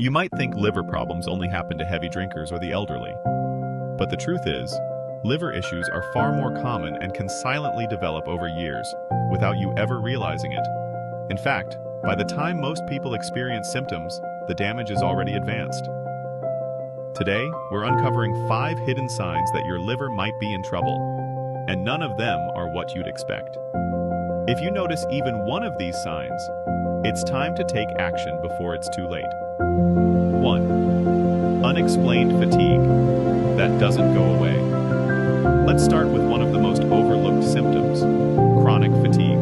You might think liver problems only happen to heavy drinkers or the elderly. But the truth is, liver issues are far more common and can silently develop over years without you ever realizing it. In fact, by the time most people experience symptoms, the damage is already advanced. Today, we're uncovering 5 hidden signs that your liver might be in trouble, and none of them are what you'd expect. If you notice even one of these signs, it's time to take action before it's too late. 1. Unexplained fatigue that doesn't go away. Let's start with one of the most overlooked symptoms, chronic fatigue.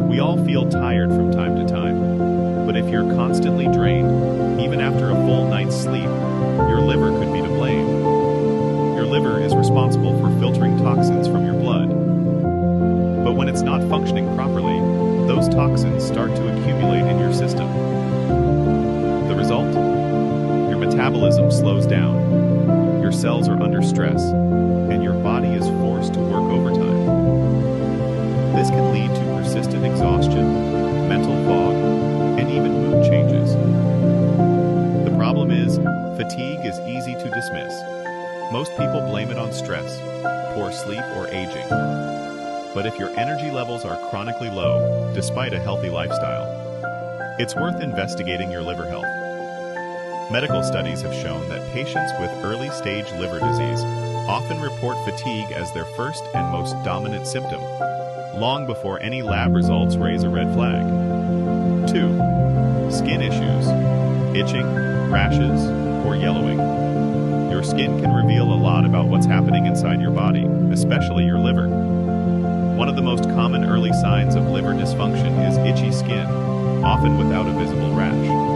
We all feel tired from time to time, but if you're constantly drained, even after a full night's sleep, your liver could be to blame. Your liver is responsible for filtering toxins from your blood. But when it's not functioning properly, those toxins start to accumulate in your system. The result? Your metabolism slows down, your cells are under stress, and your body is forced to work overtime. This can lead to persistent exhaustion, mental fog, and even mood changes. The problem is, fatigue is easy to dismiss. Most people blame it on stress, poor sleep, or aging. But if your energy levels are chronically low, despite a healthy lifestyle, it's worth investigating your liver health. Medical studies have shown that patients with early-stage liver disease often report fatigue as their first and most dominant symptom, long before any lab results raise a red flag. 2. Skin issues, itching, rashes, or yellowing. Your skin can reveal a lot about what's happening inside your body, especially your liver. One of the most common early signs of liver dysfunction is itchy skin, often without a visible rash.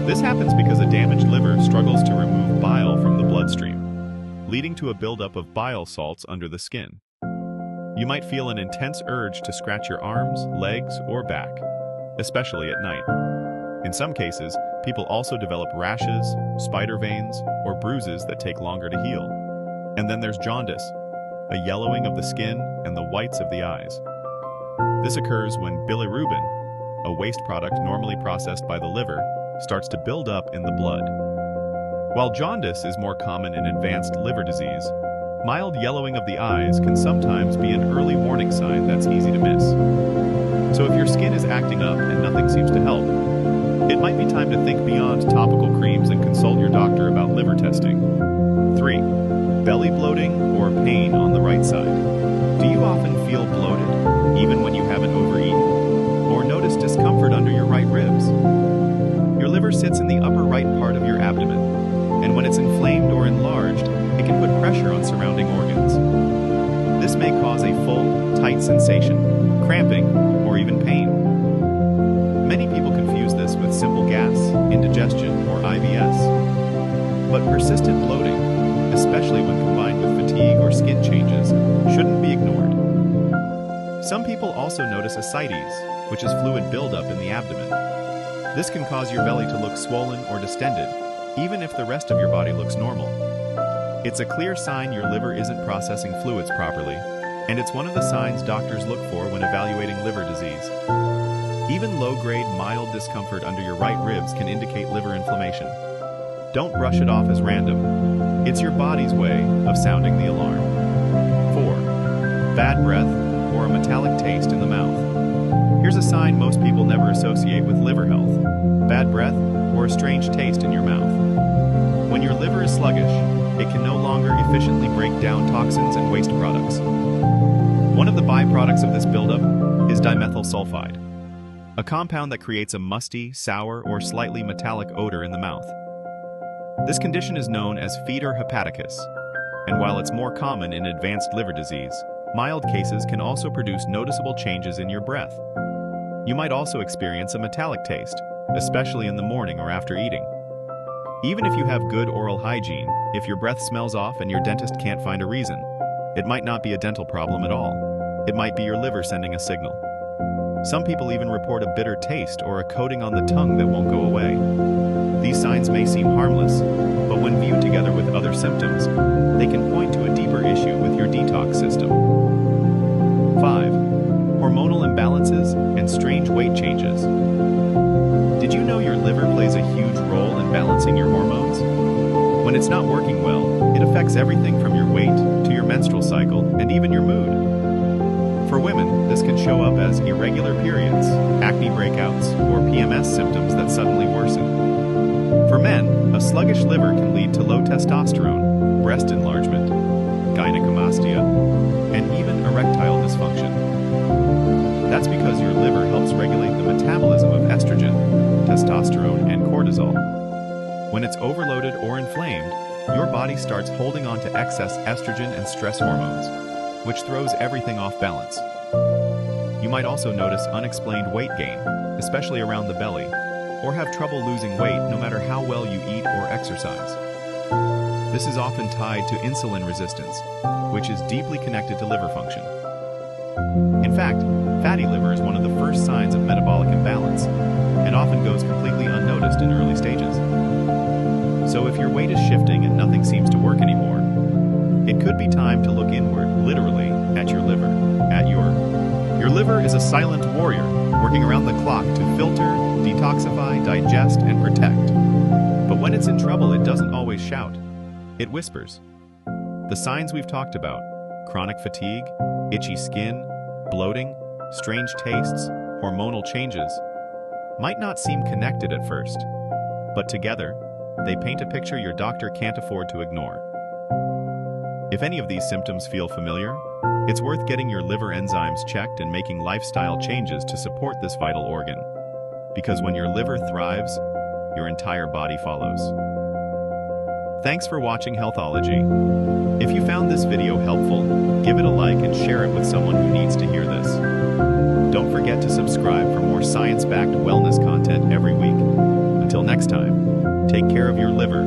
This happens because a damaged liver struggles to remove bile from the bloodstream, leading to a buildup of bile salts under the skin. You might feel an intense urge to scratch your arms, legs, or back, especially at night. In some cases, people also develop rashes, spider veins, or bruises that take longer to heal. And then there's jaundice, a yellowing of the skin and the whites of the eyes. This occurs when bilirubin, a waste product normally processed by the liver, starts to build up in the blood. While jaundice is more common in advanced liver disease, mild yellowing of the eyes can sometimes be an early warning sign that's easy to miss. So if your skin is acting up and nothing seems to help, it might be time to think beyond topical creams and consult your doctor about liver testing. 3. Belly bloating or pain on the right side. Do you often feel bloated, even when you haven't overeaten? Or notice discomfort under your right ribs? Your liver sits in the upper right part of your abdomen, and when it's inflamed or enlarged, it can put pressure on surrounding organs. This may cause a full, tight sensation, cramping, or even pain. Many people confuse this with simple gas, indigestion, or IBS. But persistent bloating, especially when combined with fatigue or skin changes, shouldn't be ignored. Some people also notice ascites, which is fluid buildup in the abdomen. This can cause your belly to look swollen or distended, even if the rest of your body looks normal. It's a clear sign your liver isn't processing fluids properly, and it's one of the signs doctors look for when evaluating liver disease. Even low-grade mild discomfort under your right ribs can indicate liver inflammation. Don't brush it off as random. It's your body's way of sounding the alarm. 4. Bad breath or a metallic taste in the mouth. Here's a sign most people never associate with liver health: bad breath or a strange taste in your mouth. When your liver is sluggish, it can no longer efficiently break down toxins and waste products. One of the byproducts of this buildup is dimethyl sulfide, a compound that creates a musty, sour, or slightly metallic odor in the mouth. This condition is known as fetor hepaticus, and while it's more common in advanced liver disease, mild cases can also produce noticeable changes in your breath. You might also experience a metallic taste, especially in the morning or after eating. Even if you have good oral hygiene, if your breath smells off and your dentist can't find a reason, it might not be a dental problem at all. It might be your liver sending a signal. Some people even report a bitter taste or a coating on the tongue that won't go away. These signs may seem harmless, but when viewed together with other symptoms, they can point to a deeper issue with your detox system. 5. Hormonal imbalances and strange weight changes. Did you know your liver plays a huge role it's not working well, it affects everything from your weight to your menstrual cycle and even your mood. For women, this can show up as irregular periods, acne breakouts, or PMS symptoms that suddenly worsen. For men, a sluggish liver can lead to low testosterone, breast enlargement, gynecomastia, and even erectile dysfunction. That's because your liver helps regulate the metabolism of estrogen, testosterone, and cortisol. When it's overloaded or inflamed, your body starts holding on to excess estrogen and stress hormones, which throws everything off balance. You might also notice unexplained weight gain, especially around the belly, or have trouble losing weight no matter how well you eat or exercise. This is often tied to insulin resistance, which is deeply connected to liver function. In fact, fatty liver is one of the first signs of metabolic imbalance, and often goes completely unnoticed in early stages. So if your weight is shifting and nothing seems to work anymore, it could be time to look inward, literally, at your liver. Your liver is a silent warrior, working around the clock to filter, detoxify, digest, and protect. But when it's in trouble, it doesn't always shout. It whispers. The signs we've talked about, chronic fatigue, itchy skin, bloating, strange tastes, hormonal changes, might not seem connected at first, but together, they paint a picture your doctor can't afford to ignore. If any of these symptoms feel familiar, it's worth getting your liver enzymes checked and making lifestyle changes to support this vital organ. Because when your liver thrives, your entire body follows. Thanks for watching Healthology. If you found this video helpful, give it a like and share it with someone who needs to hear this. Don't forget to subscribe for more science-backed wellness content every week. Until next time, take care of your liver